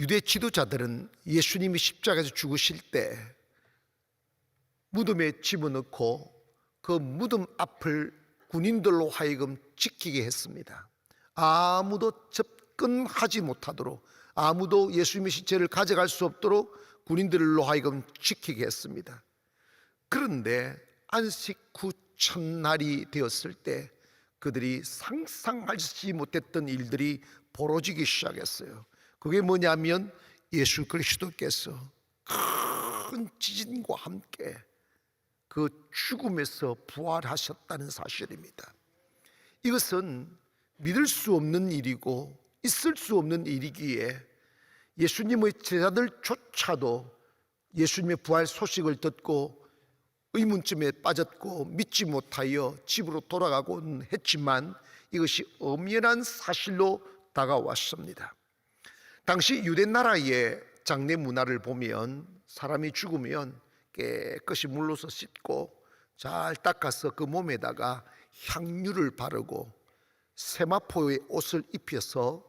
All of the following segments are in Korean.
유대 지도자들은 예수님이 십자가에서 죽으실 때 무덤에 집어넣고 그 무덤 앞을 군인들로 하여금 지키게 했습니다. 아무도 접근하지 못하도록, 아무도 예수님의 시체를 가져갈 수 없도록 군인들로 하여금 지키게 했습니다. 그런데 안식 후 첫날이 되었을 때 그들이 상상하지 못했던 일들이 벌어지기 시작했어요. 그게 뭐냐면 예수 그리스도께서 큰 지진과 함께 그 죽음에서 부활하셨다는 사실입니다. 이것은 믿을 수 없는 일이고 있을 수 없는 일이기에 예수님의 제자들조차도 예수님의 부활 소식을 듣고 의문점에 빠졌고 믿지 못하여 집으로 돌아가곤 했지만 이것이 엄연한 사실로 다가왔습니다. 당시 유대 나라의 장례 문화를 보면 사람이 죽으면 깨끗이 물로서 씻고 잘 닦아서 그 몸에다가 향유를 바르고 세마포의 옷을 입혀서,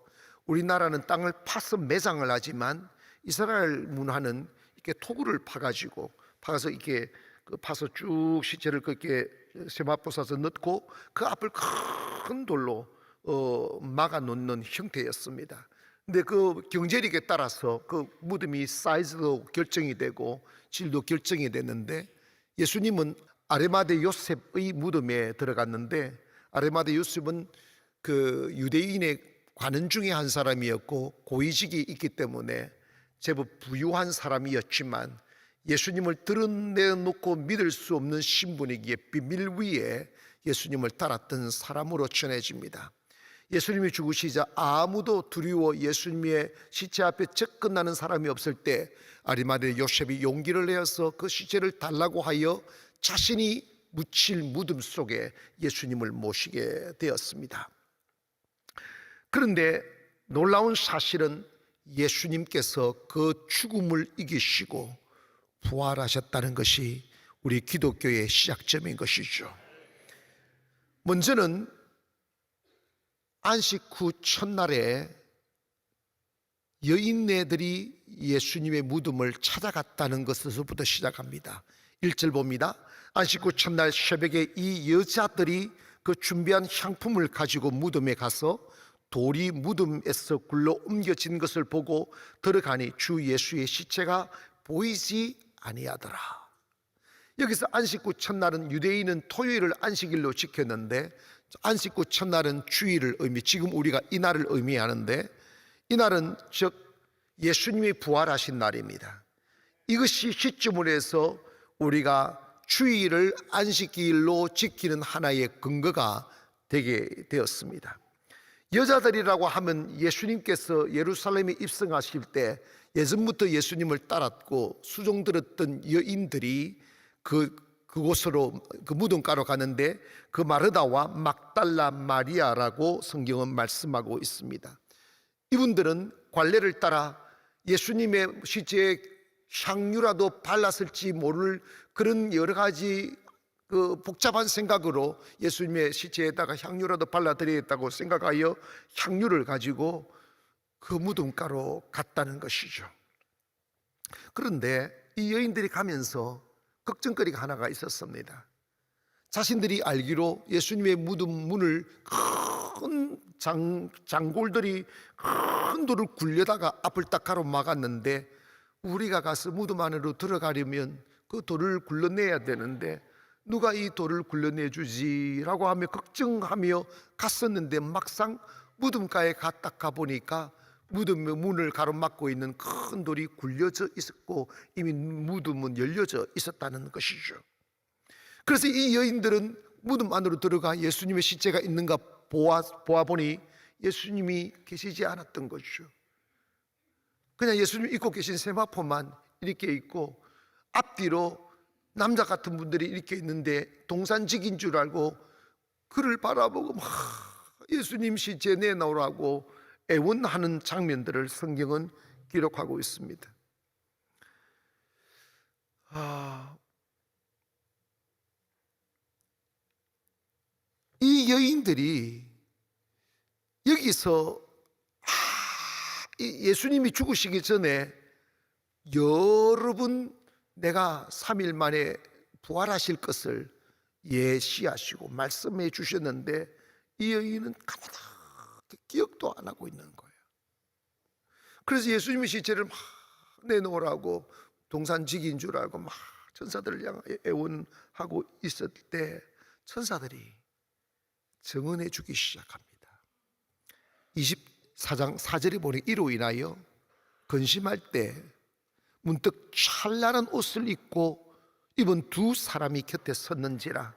우리나라는 땅을 파서 매장을 하지만 이스라엘 문화는 이렇게 토구를 파서 이렇게 파서 쭉 시체를 그렇게 세마포 사서 넣고 그 앞을 큰 돌로 막아 놓는 형태였습니다. 근데 그 경제력에 따라서 그 무덤이 사이즈도 결정이 되고 질도 결정이 됐는데, 예수님은 아리마대 요셉의 무덤에 들어갔는데, 아리마대 요셉은 그 유대인의 관원 중에 한 사람이었고 고위직이 있기 때문에 제법 부유한 사람이었지만 예수님을 드러내놓고 믿을 수 없는 신분이기에 비밀 위에 예수님을 따랐던 사람으로 전해집니다. 예수님이 죽으시자 아무도 두려워 예수님의 시체 앞에 접근하는 사람이 없을 때 아리마대 요셉이 용기를 내어서 그 시체를 달라고 하여 자신이 묻힐 무덤 속에 예수님을 모시게 되었습니다. 그런데 놀라운 사실은 예수님께서 그 죽음을 이기시고 부활하셨다는 것이 우리 기독교의 시작점인 것이죠. 먼저는 안식 후 첫날에 여인네들이 예수님의 무덤을 찾아갔다는 것에서부터 시작합니다. 1절 봅니다. 안식 후 첫날 새벽에 이 여자들이 그 준비한 향품을 가지고 무덤에 가서 돌이 무덤에서 굴러 옮겨진 것을 보고 들어가니 주 예수의 시체가 보이지 아니하더라. 여기서 안식 후 첫날은 유대인은 토요일을 안식일로 지켰는데 안식 후 첫날은 주일을 지금 우리가 이날을 의미하는데, 이날은 즉 예수님이 부활하신 날입니다. 이것이 시점으로 해서 우리가 주일을 안식일로 지키는 하나의 근거가 되게 되었습니다. 여자들이라고 하면 예수님께서 예루살렘에 입성하실 때 예전부터 예수님을 따랐고 수종들었던 여인들이 그곳으로 그 무덤가로 가는데 그 마르다와 막달라 마리아라고 성경은 말씀하고 있습니다. 이분들은 관례를 따라 예수님의 시체에 향유라도 발랐을지 모를 그런 여러 가지 그 복잡한 생각으로 예수님의 시체에다가 향유라도 발라드리겠다고 생각하여 향유를 가지고 그 무덤가로 갔다는 것이죠. 그런데 이 여인들이 가면서 걱정거리가 하나가 있었습니다. 자신들이 알기로 예수님의 무덤 문을 큰 장골들이 큰 돌을 굴려다가 앞을 딱 가로막았는데, 우리가 가서 무덤 안으로 들어가려면 그 돌을 굴러내야 되는데 누가 이 돌을 굴러내주지라고 하며 걱정하며 갔었는데, 막상 무덤가에 딱 가보니까 무덤의 문을 가로막고 있는 큰 돌이 굴려져 있었고 이미 무덤은 열려져 있었다는 것이죠. 그래서 이 여인들은 무덤 안으로 들어가 예수님의 시체가 있는가 보아보니 예수님이 계시지 않았던 것이죠. 그냥 예수님 입고 계신 세마포만 이렇게 있고 앞뒤로 남자 같은 분들이 이렇게 있는데 동산직인 줄 알고 그를 바라보고 막 예수님 시체 내놓으라고 애원하는 장면들을 성경은 기록하고 있습니다. 이 여인들이 여기서 예수님이 죽으시기 전에 여러분 내가 3일 만에 부활하실 것을 예시하시고 말씀해 주셨는데 이 여인은 가만히 기억도 안 하고 있는 거예요. 그래서 예수님이 시체를 막 내놓으라고 동산지기인 줄 알고 막 천사들을 향해 애원하고 있을 때 천사들이 증언해 주기 시작합니다. 24장 4절에 보니 이로 인하여 근심할 때 문득 찬란한 옷을 입고 입은 두 사람이 곁에 섰는지라.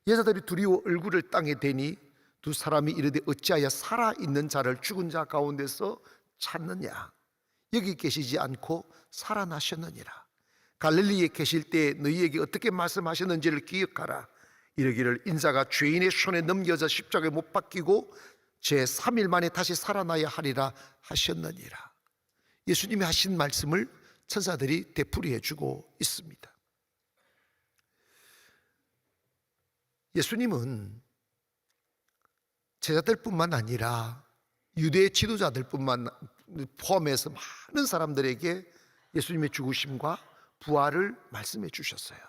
여자들이 두려워 얼굴을 땅에 대니 두 사람이 이르되 어찌하여 살아있는 자를 죽은 자 가운데서 찾느냐. 여기 계시지 않고 살아나셨느니라. 갈릴리에 계실 때 너희에게 어떻게 말씀하셨는지를 기억하라. 이르기를 인자가 죄인의 손에 넘겨져 십자가에 못 박히고 제 3일 만에 다시 살아나야 하리라 하셨느니라. 예수님이 하신 말씀을 천사들이 되풀이해 주고 있습니다. 예수님은 제자들뿐만 아니라 유대 지도자들뿐만 포함해서 많은 사람들에게 예수님의 죽으심과 부활을 말씀해 주셨어요.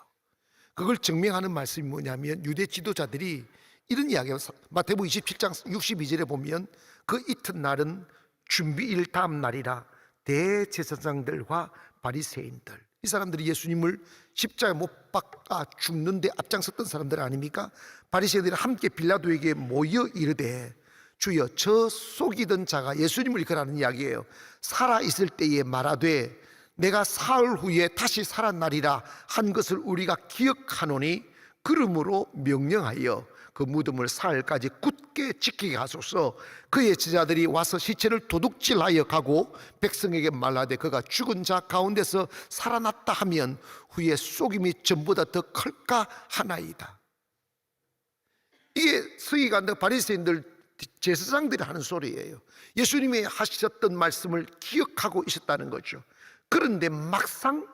그걸 증명하는 말씀이 뭐냐면 유대 지도자들이 이런 이야기예요. 마태복음 27장 62절에 보면 그 이튿날은 준비일 다음 날이라 대제사장들과 바리새인들, 이 사람들이 예수님을 십자가에 못 박아 죽는데 앞장섰던 사람들 아닙니까? 바리새인들이 함께 빌라도에게 모여 이르되 주여 저 속이던 자가 예수님을 일컬어하는 이야기예요. 살아있을 때에 말하되 내가 사흘 후에 다시 살아나리라 한 것을 우리가 기억하노니 그러므로 명령하여 그 무덤을 사흘까지 굳게 지키게 하소서. 그의 제자들이 와서 시체를 도둑질하여 가고 백성에게 말하되 그가 죽은 자 가운데서 살아났다 하면 후에 속임이 전보다 더 클까 하나이다. 이게 서기관들 바리새인들 제사장들이 하는 소리예요. 예수님이 하셨던 말씀을 기억하고 있었다는 거죠. 그런데 막상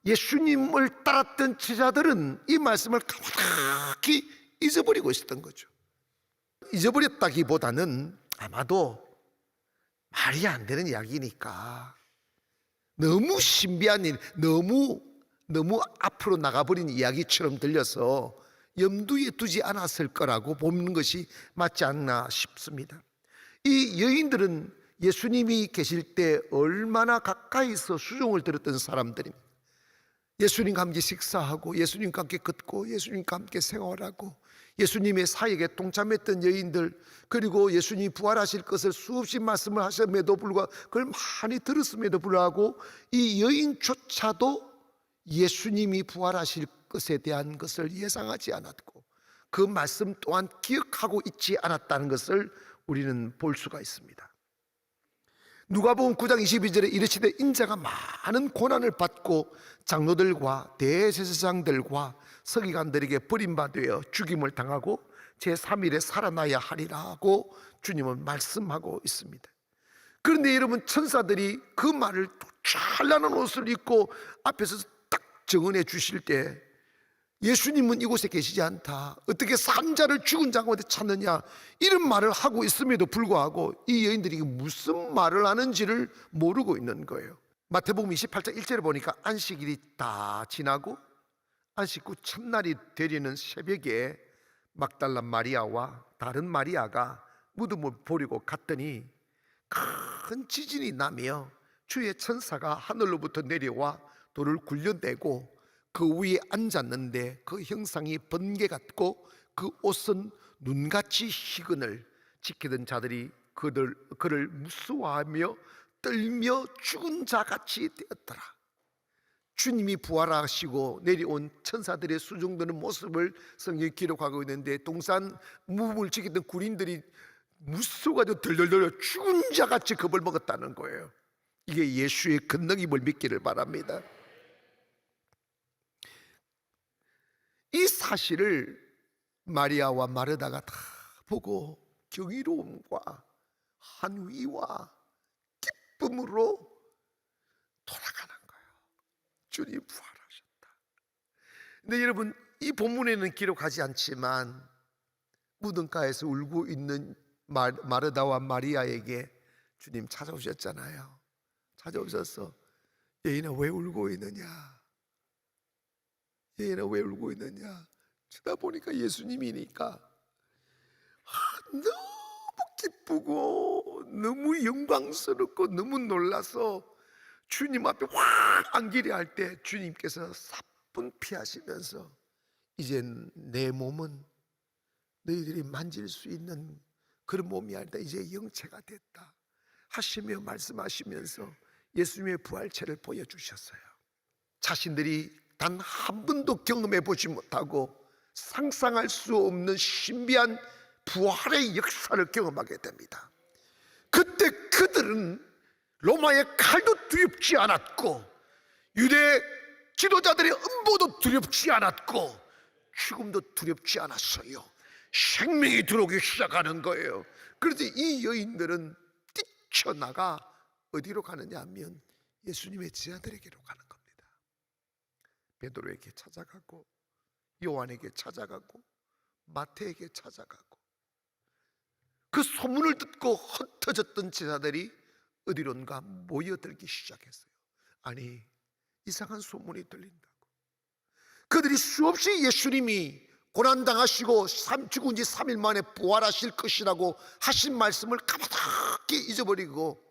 예수님을 따랐던 제자들은 이 말씀을 가만히 잊어버리고 있었던 거죠. 잊어버렸다기보다는 아마도 말이 안 되는 이야기니까 너무 신비한 일, 너무 앞으로 나가버린 이야기처럼 들려서 염두에 두지 않았을 거라고 보는 것이 맞지 않나 싶습니다. 이 여인들은 예수님이 계실 때 얼마나 가까이서 수종을 들었던 사람들입니다. 예수님과 함께 식사하고 예수님과 함께 걷고 예수님과 함께 생활하고 예수님의 사역에 동참했던 여인들, 그리고 예수님이 부활하실 것을 수없이 말씀을 하셨음에도 불구하고 그걸 많이 들었음에도 불구하고 이 여인조차도 예수님이 부활하실 것에 대한 것을 예상하지 않았고 그 말씀 또한 기억하고 있지 않았다는 것을 우리는 볼 수가 있습니다. 누가복음 9장 22절에 이르시되 인자가 많은 고난을 받고 장로들과 대제사장들과 서기관들에게 버림받아 죽임을 당하고 제3일에 살아나야 하리라고 주님은 말씀하고 있습니다. 그런데 여러분, 천사들이 그 말을 찬란한 옷을 입고 앞에서 딱 증언해 주실 때 예수님은 이곳에 계시지 않다, 어떻게 산 자를 죽은 자 가운데 찾느냐, 이런 말을 하고 있음에도 불구하고 이 여인들이 무슨 말을 하는지를 모르고 있는 거예요. 마태복음 28장 1절에 보니까 안식일이 다 지나고 안식 후 첫날이 되려는 새벽에 막달라 마리아와 다른 마리아가 무덤을 보려고 갔더니 큰 지진이 나며 주의 천사가 하늘로부터 내려와 돌을 굴려내고 그 위에 앉았는데 그 형상이 번개 같고 그 옷은 눈같이 희근을. 지키던 자들이 그를 무서워하며 떨며 죽은 자같이 되었더라. 주님이 부활하시고 내려온 천사들의 수종드는 모습을 성경이 기록하고 있는데 동산 무덤을 지키던 군인들이 무서워가지고 덜덜덜 죽은 자같이 겁을 먹었다는 거예요. 이게 예수의 권능임을 믿기를 바랍니다. 이 사실을 마리아와 마르다가 다 보고 경이로움과 한위와 기쁨으로 돌아가는 거예요. 주님 부활하셨다. 근데 여러분, 이 본문에는 기록하지 않지만 무덤가에서 울고 있는 마르다와 마리아에게 주님 찾아오셨잖아요. 찾아오셔서 여인아 왜 울고 있느냐? 여인아 왜 울고 있느냐? 쳐다보니까 예수님이니까 너무 기쁘고 너무 영광스럽고 너무 놀라서 주님 앞에 확 안기려 할 때 주님께서 사뿐 피하시면서 이제 내 몸은 너희들이 만질 수 있는 그런 몸이 아니다, 이제 영체가 됐다 하시며 말씀하시면서 예수님의 부활체를 보여주셨어요. 자신들이 단 한 번도 경험해 보지 못하고 상상할 수 없는 신비한 부활의 역사를 경험하게 됩니다. 그때 그들은 로마의 칼도 두렵지 않았고 유대 지도자들의 음보도 두렵지 않았고 죽음도 두렵지 않았어요. 생명이 들어오기 시작하는 거예요. 그래서 이 여인들은 뛰쳐나가 어디로 가느냐 하면 예수님의 제자들에게로 가는 겁니다. 베드로에게 찾아가고 요한에게 찾아가고 마태에게 찾아가고, 그 소문을 듣고 흩어졌던 제자들이 어디론가 모여들기 시작했어요. 아니, 이상한 소문이 들린다고. 그들이 수없이 예수님이 고난당하시고 죽은 지 3일 만에 부활하실 것이라고 하신 말씀을 까맣게 잊어버리고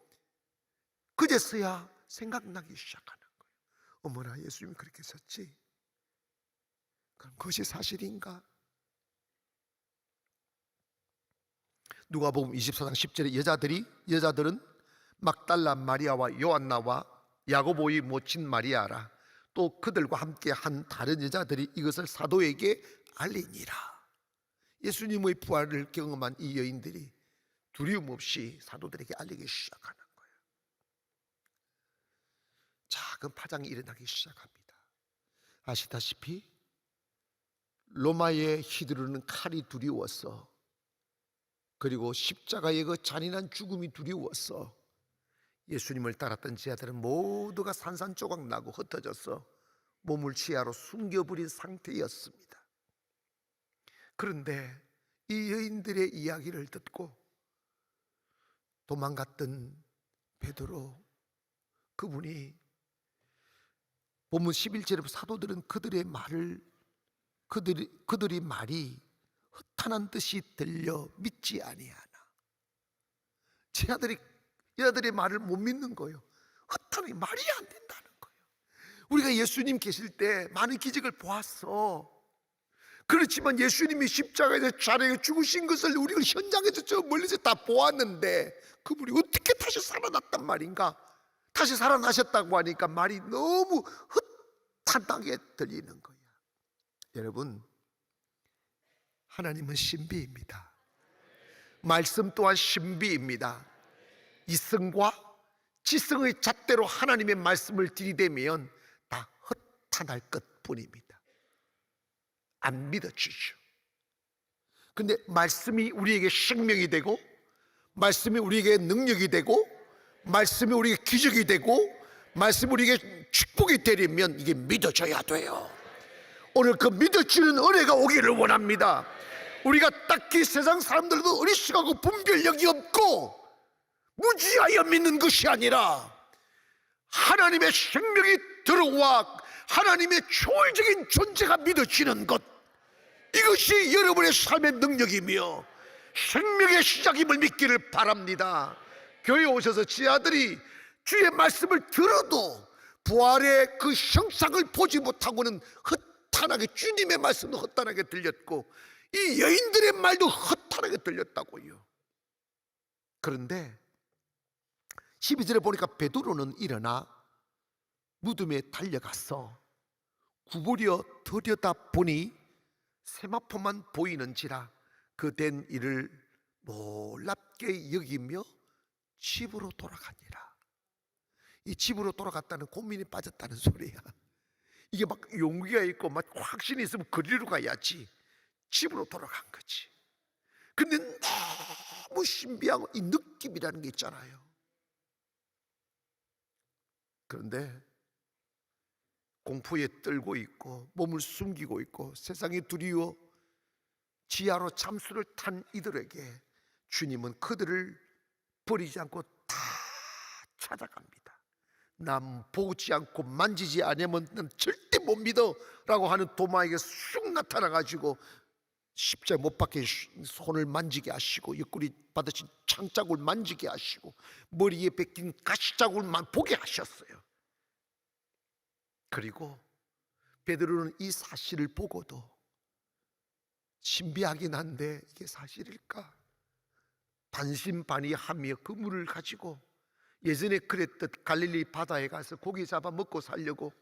그제서야 생각나기 시작하는 거예요. 어머나, 예수님이 그렇게 하셨지? 그럼 그것이 사실인가? 누가복음 24장 10절에 여자들은 막달라 마리아와 요한나와 야고보의 모친 마리아라, 또 그들과 함께 한 다른 여자들이 이것을 사도에게 알리니라. 예수님의 부활을 경험한 이 여인들이 두려움 없이 사도들에게 알리기 시작하는 거예요. 작은 파장이 일어나기 시작합니다. 아시다시피 로마의 휘두르는 칼이 두려워서, 그리고 십자가의 그 잔인한 죽음이 두려워서 예수님을 따랐던 제자들은 모두가 산산조각 나고 흩어져서 몸을 지하로 숨겨버린 상태였습니다. 그런데 이 여인들의 이야기를 듣고 도망갔던 베드로, 그분이 본문 11절에 사도들은 그들의 말이 허탄한 듯이 들려 믿지 아니하나. 여자들의 말을 못 믿는 거예요. 허탄이 말이 안 된다는 거예요. 우리가 예수님 계실 때 많은 기적을 보았어. 그렇지만 예수님이 십자가에서 자리에 죽으신 것을 우리가 현장에서 저 멀리서 다 보았는데 그분이 어떻게 다시 살아났단 말인가? 다시 살아나셨다고 하니까 말이 너무 허탄하게 들리는 거야. 여러분, 하나님은 신비입니다. 말씀 또한 신비입니다. 이성과 지성의 잣대로 하나님의 말씀을 들이대면 다 허탄할 것뿐입니다. 안 믿어지죠. 근데 말씀이 우리에게 생명이 되고, 말씀이 우리에게 능력이 되고, 말씀이 우리에게 기적이 되고, 말씀이 우리에게 축복이 되려면 이게 믿어져야 돼요. 오늘 그 믿어지는 은혜가 오기를 원합니다. 우리가 딱히 세상 사람들도 어리석하고 분별력이 없고 무지하여 믿는 것이 아니라 하나님의 생명이 들어와 하나님의 초월적인 존재가 믿어지는 것, 이것이 여러분의 삶의 능력이며 생명의 시작임을 믿기를 바랍니다. 교회에 오셔서 지하들이 주의 말씀을 들어도 부활의 그 형상을 보지 못하고는 허탄하게, 주님의 말씀도 허탄하게 들렸고 이 여인들의 말도 허탄하게 들렸다고요. 그런데 12절에 보니까 베드로는 일어나 무덤에 달려가서 구부려 들여다보니 세마포만 보이는지라 그 된 일을 놀랍게 여기며 집으로 돌아가니라. 이 집으로 돌아갔다는 고민이 빠졌다는 소리야. 이게 막 용기가 있고 막 확신이 있으면 그리로 가야지. 집으로 돌아간 거지. 근데 너무 신비한 이 느낌이라는 게 있잖아요. 그런데 공포에 떨고 있고 몸을 숨기고 있고 세상에 두려워 지하로 잠수를 탄 이들에게 주님은 그들을 버리지 않고 다 찾아갑니다. 난 보지 않고 만지지 않으면 난 절대 못 믿어 라고 하는 도마에게 쑥 나타나가지고 십자가 못 박혀 손을 만지게 하시고, 옆구리 받으신 창자국을 만지게 하시고, 머리에 베낀 가시자국을 보게 하셨어요. 그리고 베드로는 이 사실을 보고도 신비하긴 한데 이게 사실일까 반신반의하며 그 물을 가지고 예전에 그랬듯 갈릴리 바다에 가서 고기 잡아 먹고 살려고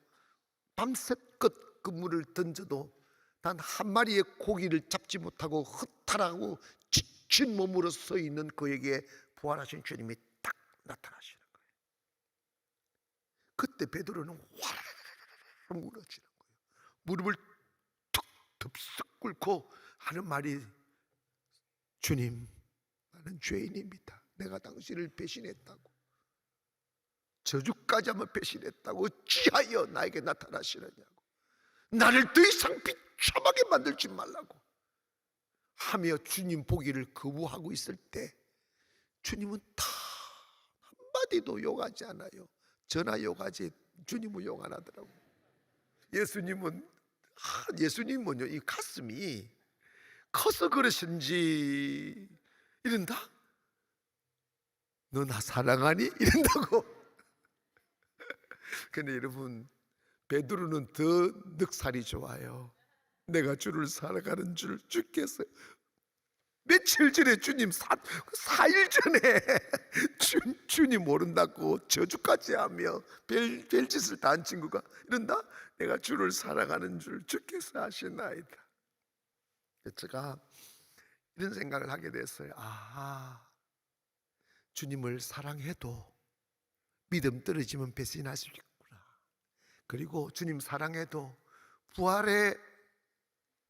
밤새껏 그 물을 던져도 단 한 마리의 고기를 잡지 못하고 허탈하고 지친 몸으로 서 있는 그에게 부활하신 주님이 딱 나타나시는 거예요. 그때 베드로는 와르르 무너지는 거예요. 무릎을 툭 덥석 꿇고 하는 말이, 주님, 나는 죄인입니다. 내가 당신을 배신했다고, 저주까지 한번 배신했다고 어찌하여 나에게 나타나시느냐고, 나를 더 이상 비참하게 만들지 말라고 하며 주님 보기를 거부하고 있을 때 주님은 다 한마디도 욕하지 않아요. 저나 욕하지 주님은 욕 안 하더라고요. 예수님은요, 이 가슴이 커서 그러신지 이런다? 너 나 사랑하니? 이런다고. 근데 여러분, 베드로는 더 늑살이 좋아요. 내가 주를 사랑하는 줄 주께서 며칠 전에 주님 4일 전에 주님 모른다고 저주까지 하며 별짓을 다 한 친구가 이런다? 내가 주를 사랑하는 줄 주께서 아시나이다. 제가 이런 생각을 하게 됐어요. 주님을 사랑해도 믿음 떨어지면 배신할 수 있구나. 그리고 주님 사랑해도 부활의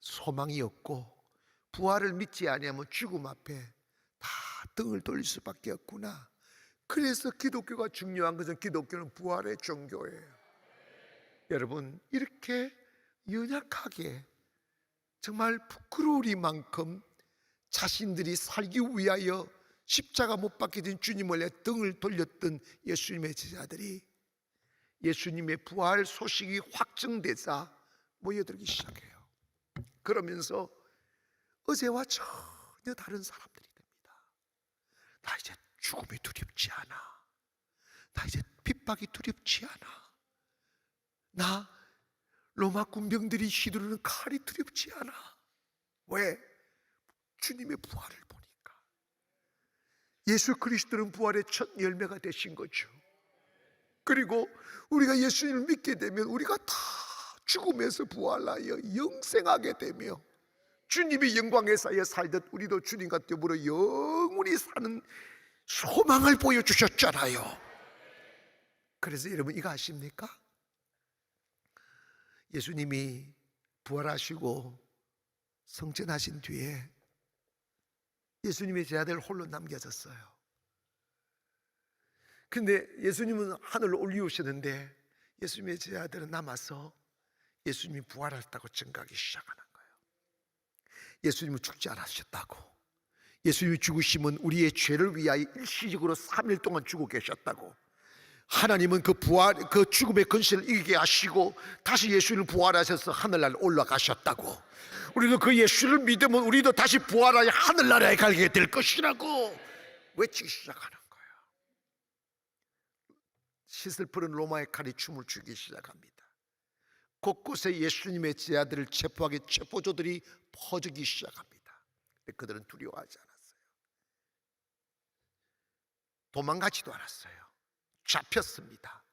소망이 없고 부활을 믿지 아니하면 죽음 앞에 다 등을 돌릴 수밖에 없구나. 그래서 기독교가 중요한 것은, 기독교는 부활의 종교예요. 여러분, 이렇게 연약하게 정말 부끄러우리만큼 자신들이 살기 위하여 십자가 못 박히던 주님을 등을 돌렸던 예수님의 제자들이 예수님의 부활 소식이 확정되자 모여들기 시작해요. 그러면서 어제와 전혀 다른 사람들이 됩니다. 나 이제 죽음이 두렵지 않아. 나 이제 핍박이 두렵지 않아. 나 로마 군병들이 휘두르는 칼이 두렵지 않아. 왜? 주님의 부활을 보니까. 예수 그리스도는 부활의 첫 열매가 되신 거죠. 그리고 우리가 예수님을 믿게 되면 우리가 다 죽음에서 부활하여 영생하게 되며 주님이 영광의 사이에 살듯 우리도 주님과 더불어 영원히 사는 소망을 보여주셨잖아요. 그래서 여러분, 이거 아십니까? 예수님이 부활하시고 성천하신 뒤에 예수님의 제자들 홀로 남겨졌어요. 근데 예수님은 하늘로 올리우셨는데 예수님의 제자들은 남아서 예수님이 부활했다고 증거하기 시작하는 거예요. 예수님은 죽지 않으셨다고, 예수님이 죽으심은 우리의 죄를 위하여 일시적으로 3일 동안 죽어 계셨다고, 하나님은 그 죽음의 근세를 이기게 하시고 다시 예수를 부활하셔서 하늘나라에 올라가셨다고, 우리도 그 예수를 믿으면 우리도 다시 부활하여 하늘나라에 가게 될 것이라고 외치기 시작하는 거예요. 싯을 푸른 로마의 칼이 춤을 추기 시작합니다. 곳곳에 예수님의 제자들을 체포하게 체포조들이 퍼지기 시작합니다. 그들은 두려워하지 않았어요. 도망가지도 않았어요. 잡혔습니다.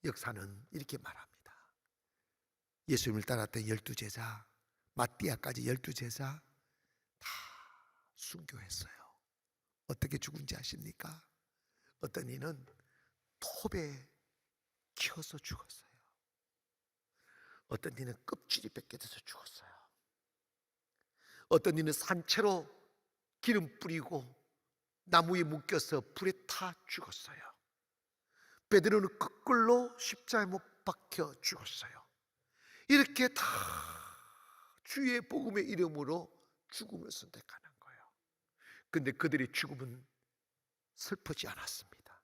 역사는 이렇게 말합니다. 예수님을 따랐던 12제자, 마띠아까지 12제자 다 순교했어요. 어떻게 죽은지 아십니까? 어떤 이는 톱에 키워서 죽었어요. 어떤 이는 껍질이 벗겨져서 죽었어요. 어떤 이는 산채로 기름 뿌리고 나무에 묶여서 불에 타 죽었어요. 베드로는 거꾸로 십자가에 못 박혀 죽었어요. 이렇게 다 주의 복음의 이름으로 죽음을 선택하는 거예요. 근데 그들의 죽음은 슬프지 않았습니다.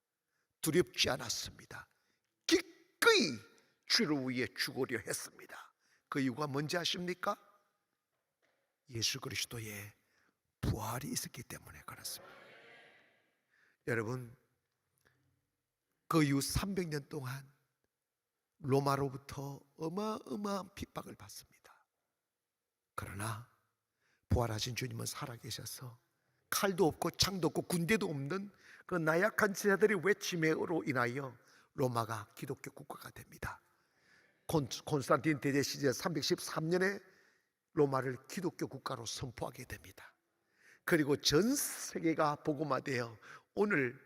두렵지 않았습니다. 기꺼이 주를 위해 죽으려 했습니다. 그 이유가 뭔지 아십니까? 예수 그리스도의 부활이 있었기 때문에 그렇습니다. 여러분, 그 이후 300년 동안 로마로부터 어마어마한 핍박을 받습니다. 그러나 부활하신 주님은 살아계셔서 칼도 없고 창도 없고 군대도 없는 그 나약한 제자들의 외침으로 인하여 로마가 기독교 국가가 됩니다. 콘스탄틴 대제 시절 313년에 로마를 기독교 국가로 선포하게 됩니다. 그리고 전 세계가 복음화되어 오늘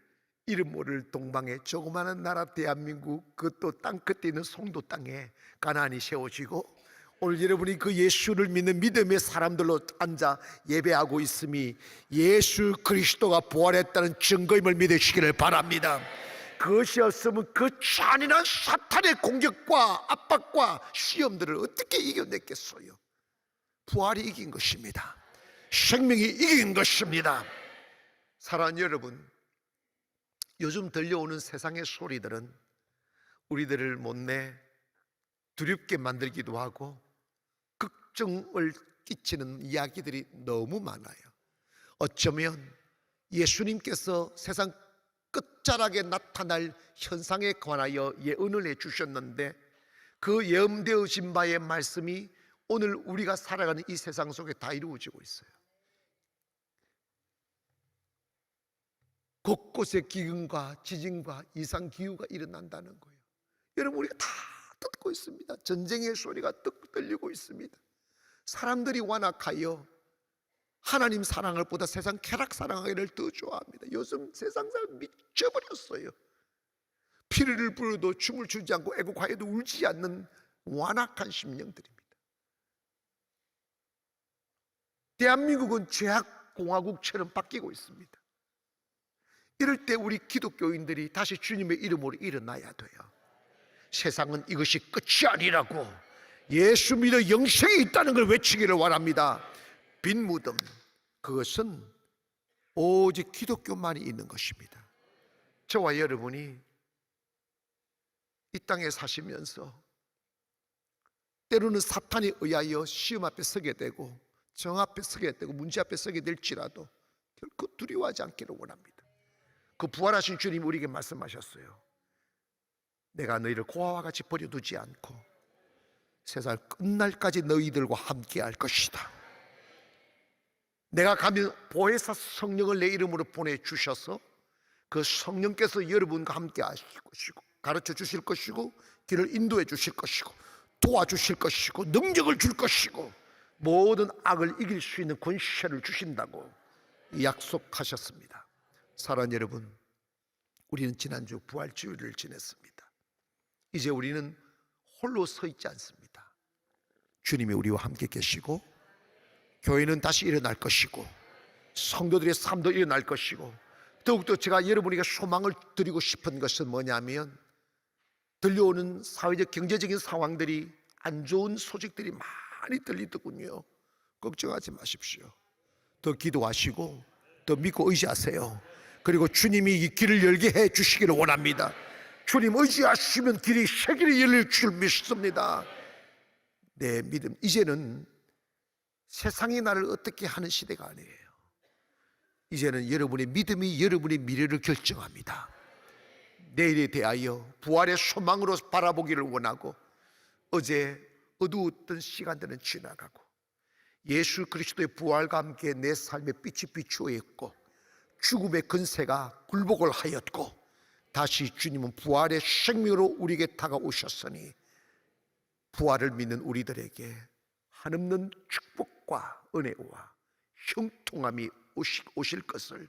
이름 모를 동방의 조그마한 나라 대한민국, 그것도 땅끝에 있는 송도 땅에 가나안이 세워지고, 오늘 여러분이 그 예수를 믿는 믿음의 사람들로 앉아 예배하고 있음이 예수 그리스도가 부활했다는 증거임을 믿으시기를 바랍니다. 그것이 없으면 그 잔인한 사탄의 공격과 압박과 시험들을 어떻게 이겨냈겠어요? 부활이 이긴 것입니다. 생명이 이긴 것입니다. 사랑하는 여러분, 요즘 들려오는 세상의 소리들은 우리들을 못내 두렵게 만들기도 하고 걱정을 끼치는 이야기들이 너무 많아요. 어쩌면 예수님께서 세상 끝자락에 나타날 현상에 관하여 예언을 해주셨는데 그 예언되어진 바의 말씀이 오늘 우리가 살아가는 이 세상 속에 다 이루어지고 있어요. 곳곳에 기근과 지진과 이상기후가 일어난다는 거예요. 여러분, 우리가 다 듣고 있습니다. 전쟁의 소리가 뚝 들리고 있습니다. 사람들이 완악하여 하나님 사랑을 보다 세상 쾌락 사랑하기를 더 좋아합니다. 요즘 세상 사람 미쳐버렸어요. 피리를 불어도 춤을 추지 않고 애곡하여도 울지 않는 완악한 심령들입니다. 대한민국은 죄악공화국처럼 바뀌고 있습니다. 이럴 때 우리 기독교인들이 다시 주님의 이름으로 일어나야 돼요. 세상은 이것이 끝이 아니라고, 예수 믿어 영생이 있다는 걸 외치기를 원합니다. 빈 무덤, 그것은 오직 기독교만이 있는 것입니다. 저와 여러분이 이 땅에 사시면서 때로는 사탄에 의하여 시험 앞에 서게 되고 정 앞에 서게 되고 문제 앞에 서게 될지라도 결코 두려워하지 않기를 원합니다. 그 부활하신 주님이 우리에게 말씀하셨어요. 내가 너희를 고아와 같이 버려두지 않고 세상 끝날까지 너희들과 함께 할 것이다. 내가 가면 보혜사 성령을 내 이름으로 보내주셔서 그 성령께서 여러분과 함께 하실 것이고 가르쳐 주실 것이고 길을 인도해 주실 것이고 도와주실 것이고 능력을 줄 것이고 모든 악을 이길 수 있는 권세를 주신다고 약속하셨습니다. 사랑하는 여러분, 우리는 지난주 부활주일을 지냈습니다. 이제 우리는 홀로 서 있지 않습니다. 주님이 우리와 함께 계시고 교회는 다시 일어날 것이고 성도들의 삶도 일어날 것이고, 더욱더 제가 여러분에게 소망을 드리고 싶은 것은 뭐냐면, 들려오는 사회적 경제적인 상황들이 안 좋은 소식들이 많이 들리더군요. 걱정하지 마십시오. 더 기도하시고 더 믿고 의지하세요. 그리고 주님이 이 길을 열게 해 주시기를 원합니다. 주님 의지하시면 길이 새 길이 열릴 줄 믿습니다. 내 믿음, 이제는 세상이 나를 어떻게 하는 시대가 아니에요. 이제는 여러분의 믿음이 여러분의 미래를 결정합니다. 내일에 대하여 부활의 소망으로 바라보기를 원하고, 어제 어두웠던 시간들은 지나가고 예수 그리스도의 부활과 함께 내 삶의 빛이 비추어 있고 죽음의 근세가 굴복을 하였고 다시 주님은 부활의 생명으로 우리에게 다가오셨으니 부활을 믿는 우리들에게 한없는 축복과 은혜와 형통함이 오실 것을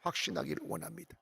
확신하기를 원합니다.